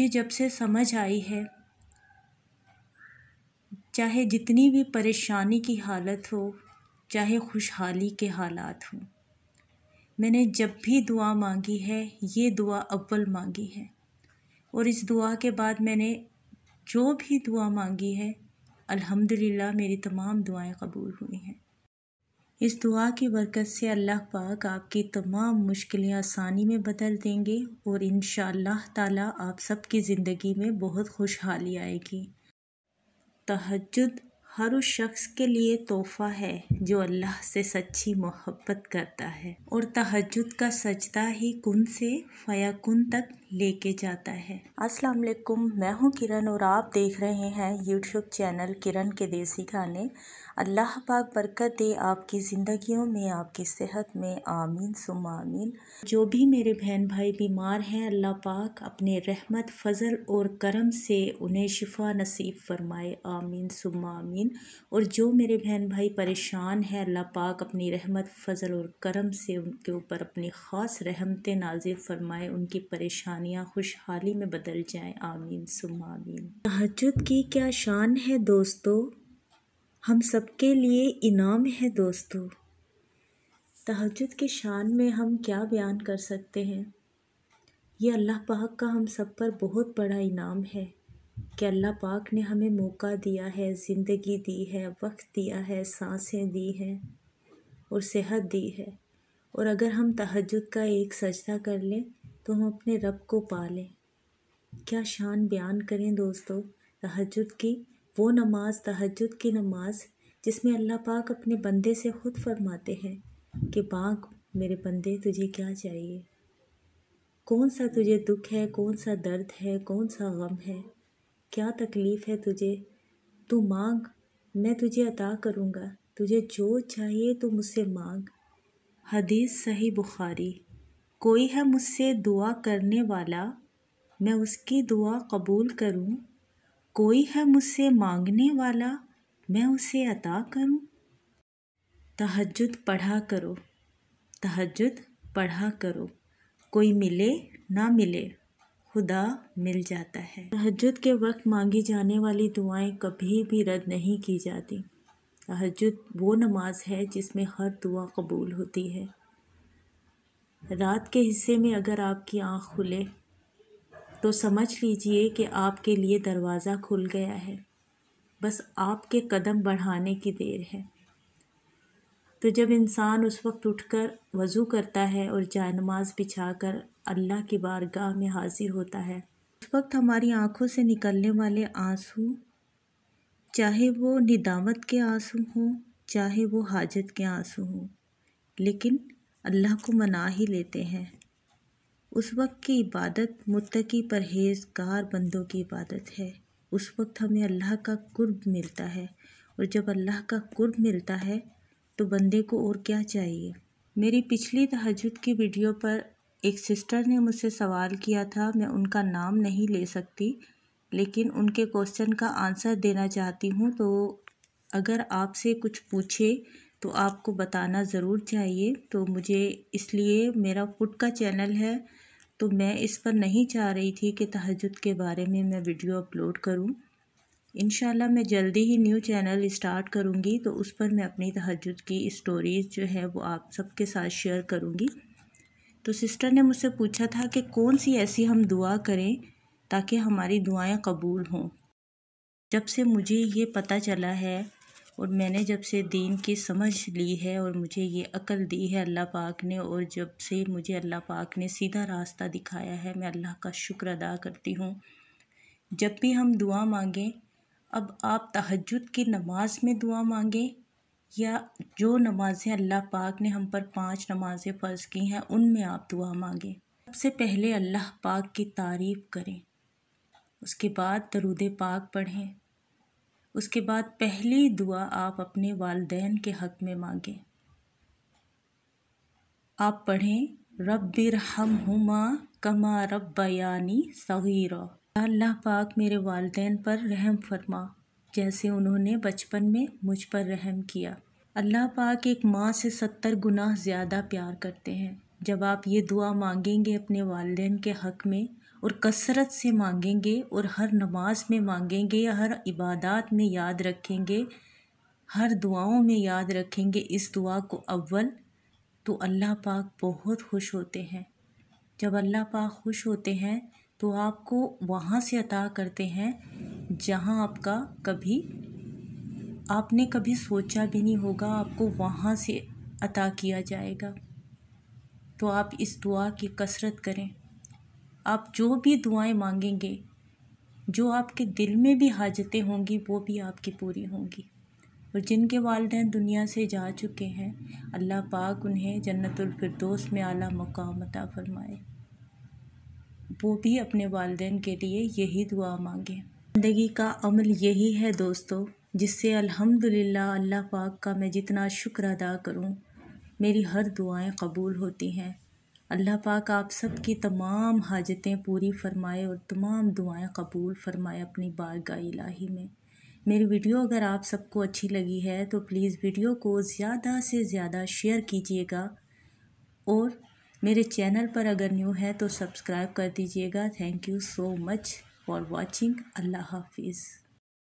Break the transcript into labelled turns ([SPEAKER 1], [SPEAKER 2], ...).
[SPEAKER 1] ये जब से समझ आई है, चाहे जितनी भी परेशानी की हालत हो, चाहे खुशहाली के हालात हों, मैंने जब भी दुआ मांगी है ये दुआ अव्वल मांगी है। और इस दुआ के बाद मैंने जो भी दुआ मांगी है अल्हम्दुलिल्लाह मेरी तमाम दुआएं कबूल हुई हैं। इस दुआ की बरकत से अल्लाह पाक आपकी तमाम मुश्किलें आसानी में बदल देंगे और इंशाअल्लाह ताला आप सबकी ज़िंदगी में बहुत खुशहाली आएगी। तहज्जुद हर उस शख्स के लिए तोहफ़ा है जो अल्लाह से सच्ची मोहब्बत करता है, और तहज्जुद का सजदा ही कुन से फयाकुन तक लेके जाता है। अस्सलाम वालेकुम, मैं हूँ किरण और आप देख रहे हैं यूट्यूब चैनल किरण के देसी खाने। अल्लाह पाक बरकत दे आपकी ज़िंदगियों में, आपकी सेहत में, आमीन सुम्मा आमीन। जो भी मेरे बहन भाई बीमार हैं अल्लाह पाक अपने रहमत फ़ज़ल और करम से उन्हें शिफ़ा नसीब फरमाए, आमीन सुम्मा आमीन। और जो मेरे बहन भाई परेशान हैं अल्लाह पाक अपनी रहमत फ़ज़ल और करम से उनके ऊपर अपनी ख़ास रहमतें नाज़िल फरमाए, उनकी परेशानियां खुशहाली में बदल जाएं, आमीन सुम्मा आमीन। तहज्जुद की क्या शान है दोस्तों, हम सबके लिए इनाम है दोस्तों। तहज्जुद की शान में हम क्या बयान कर सकते हैं। ये अल्लाह पाक का हम सब पर बहुत बड़ा इनाम है कि अल्लाह पाक ने हमें मौका दिया है, ज़िंदगी दी है, वक्त दिया है, सांसें दी हैं और सेहत दी है। और अगर हम तहज्जुद का एक सजदा कर लें तो हम अपने रब को पा लें। क्या शान बयान करें दोस्तों तहज्जुद की। वो नमाज, तहज्जुद की नमाज जिसमें अल्लाह पाक अपने बंदे से ख़ुद फरमाते हैं कि मांग मेरे बंदे तुझे क्या चाहिए, कौन सा तुझे दुख है, कौन सा दर्द है, कौन सा गम है, क्या तकलीफ़ है तुझे, तू मांग मैं तुझे अता करूँगा, तुझे जो चाहिए तो मुझसे मांग। हदीस सही बुखारी। कोई है मुझसे दुआ करने वाला, मैं उसकी दुआ कबूल करूं। कोई है मुझसे मांगने वाला, मैं उसे अता करूं। तहज्जुद पढ़ा करो, तहज्जुद पढ़ा करो, कोई मिले ना मिले खुदा मिल जाता है। तहज्जुद के वक्त मांगी जाने वाली दुआएं कभी भी रद्द नहीं की जाती। तहज्जुद वो नमाज है जिसमें हर दुआ कबूल होती है। रात के हिस्से में अगर आपकी आँख खुले तो समझ लीजिए कि आपके लिए दरवाज़ा खुल गया है, बस आपके कदम बढ़ाने की देर है। तो जब इंसान उस वक्त उठकर वज़ू करता है और जायनमाज़ बिछाकर अल्लाह की बारगाह में हाजिर होता है, उस वक्त हमारी आँखों से निकलने वाले आंसू, चाहे वो निदामत के आंसू हों, चाहे वो हाजत के आंसू हों, लेकिन अल्लाह को मना ही लेते हैं। उस वक्त की इबादत मुत्तकी परहेज़गार बंदों की इबादत है। उस वक्त हमें अल्लाह का कुर्ब मिलता है, और जब अल्लाह का कुर्ब मिलता है तो बंदे को और क्या चाहिए। मेरी पिछली तहज्जुद की वीडियो पर एक सिस्टर ने मुझसे सवाल किया था, मैं उनका नाम नहीं ले सकती लेकिन उनके क्वेश्चन का आंसर देना चाहती हूँ। तो अगर आपसे कुछ पूछे तो आपको बताना ज़रूर चाहिए। तो मुझे इसलिए, मेरा खुद का चैनल है तो मैं इस पर नहीं चाह रही थी कि तहज्जुद के बारे में मैं वीडियो अपलोड करूं। इंशाल्लाह मैं जल्दी ही न्यू चैनल स्टार्ट करूंगी तो उस पर मैं अपनी तहज्जुद की स्टोरीज़ जो है वो आप सबके साथ शेयर करूंगी। तो सिस्टर ने मुझसे पूछा था कि कौन सी ऐसी हम दुआ करें ताकि हमारी दुआएं कबूल हों। जब से मुझे ये पता चला है और मैंने जब से दीन की समझ ली है और मुझे ये अक्ल दी है अल्लाह पाक ने, और जब से मुझे अल्लाह पाक ने सीधा रास्ता दिखाया है, मैं अल्लाह का शुक्र अदा करती हूँ। जब भी हम दुआ मांगें, अब आप तहज्जुद की नमाज में दुआ मांगें या जो नमाज़ें अल्लाह पाक ने हम पर 5 नमाज़ें फ़र्ज़ की हैं उनमें आप दुआ मांगें, सबसे पहले अल्लाह पाक की तारीफ़ करें, उसके बाद दरूद पाक पढ़ें, उसके बाद पहली दुआ आप अपने वालिदैन के हक़ में मांगें। आप पढ़ें रब्बिरहमहुमा कमा रब्बयानी सगीरा। अल्लाह पाक मेरे वालिदैन पर रहम फरमा जैसे उन्होंने बचपन में मुझ पर रहम किया। अल्लाह पाक एक माँ से 70 गुना ज़्यादा प्यार करते हैं। जब आप ये दुआ मांगेंगे अपने वालिदैन के हक़ में और कसरत से मांगेंगे और हर नमाज में मांगेंगे या हर इबादत में याद रखेंगे, हर दुआओं में याद रखेंगे इस दुआ को अव्वल, तो अल्लाह पाक बहुत खुश होते हैं। जब अल्लाह पाक खुश होते हैं तो आपको वहाँ से अता करते हैं जहाँ आपने कभी सोचा भी नहीं होगा, आपको वहाँ से अता किया जाएगा। तो आप इस दुआ की कसरत करें। आप जो भी दुआएं मांगेंगे, जो आपके दिल में भी हाजतें होंगी, वो भी आपकी पूरी होंगी। और जिनके वालिदैन दुनिया से जा चुके हैं, अल्लाह पाक उन्हें जन्नतुल फिरदौस में आला मकाम अता फरमाए। वो भी अपने वालिदैन के लिए यही दुआ मांगे। ज़िंदगी का अमल यही है दोस्तों, जिससे अल्हम्दुलिल्लाह अल्लाह पाक का मैं जितना शुक्र अदा करूं, मेरी हर दुआएं कबूल होती हैं। अल्लाह पाक आप सब की तमाम हाजतें पूरी फरमाए और तमाम दुआएं कबूल फरमाए अपनी बारगाह इलाही में। मेरी वीडियो अगर आप सबको अच्छी लगी है तो प्लीज़ वीडियो को ज़्यादा से ज़्यादा शेयर कीजिएगा और मेरे चैनल पर अगर न्यू है तो सब्सक्राइब कर दीजिएगा। Thank you so much for watching. अल्लाह हाफिज़।